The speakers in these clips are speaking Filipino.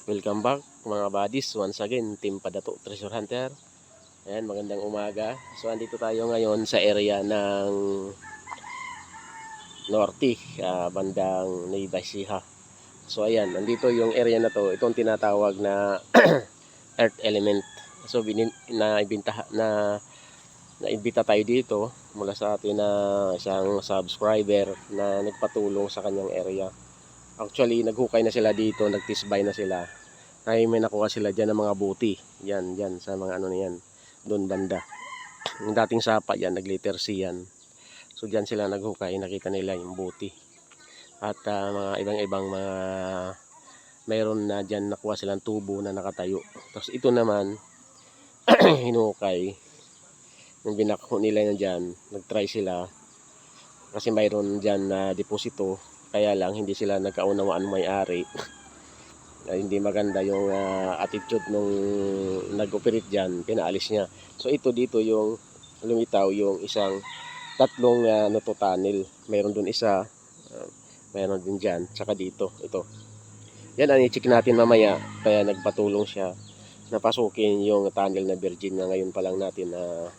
Welcome back mga buddies, once again Team Padato Treasure Hunter. Ayan, magandang umaga. So andito tayo ngayon sa area ng Norte, bandang Nueva Ecija. So ayan, andito yung area na to. Itong tinatawag na earth element. So naimbita tayo dito mula sa atin na isang subscriber na nagpatulong sa kanyang area. Actually, naghukay na sila dito, nagtisbay na sila. Ay may nakuha sila dyan ng mga buti. Yan sa mga ano na yan. Doon banda. Yung dating sapa yan, nag-letter C yan. So dyan sila naghukay, nakita nila yung buti. At mga ibang mga mayroon na dyan nakuha silang tubo na nakatayo. Tapos ito naman, hinukay. Yung binakho nila yan dyan, nag-try sila. Kasi mayroon dyan na deposito. Kaya lang hindi sila nagkaunawaan may-ari. Hindi maganda yung attitude nung nag-operate dyan, pinaalis niya. So ito dito yung lumitaw yung isang tatlong tunnel. Mayroon dun isa, mayroon din dyan, tsaka dito, ito. Yan ang i-check natin mamaya, kaya nagpatulong siya na pasukin yung tunnel na virgin na ngayon pa lang natin na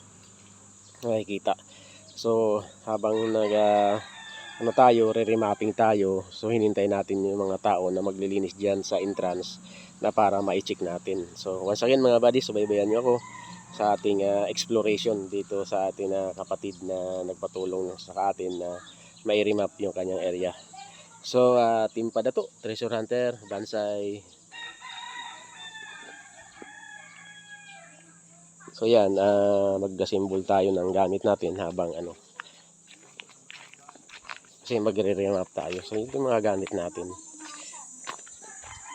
nakikita. So habang re-remapping tayo, so hinintay natin yung mga tao na maglilinis dyan sa entrance na para ma-check natin. So once again mga buddies, subaybayan nyo ako sa ating exploration dito sa ating kapatid na nagpatulong sa atin na mai-remap yung kanyang area. So Team Padato Treasure Hunter, Bansay. So yan, mag-assemble tayo ng gamit natin habang kasi magre-remap tayo. So ito yung mga gamit natin.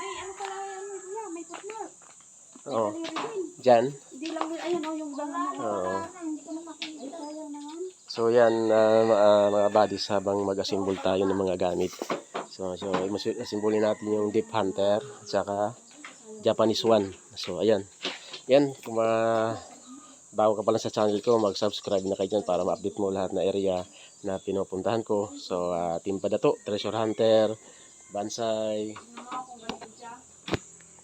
May ano pala yan, may partner. Oo. Diyan. Hindi lang ayun yung bangka. Oo. Hindi ko na makikita. Sayang naman. So yan mga buddies, habang mag-assemble tayo ng mga gamit. So assemble natin yung Deep Hunter at saka Japanese one. So ayan. Yan, kung bago ka pala sa channel ko, mag-subscribe na kayo dyan para ma-update mo lahat na area na pinupuntahan ko. So Team Padato Treasure Hunter, Bansay.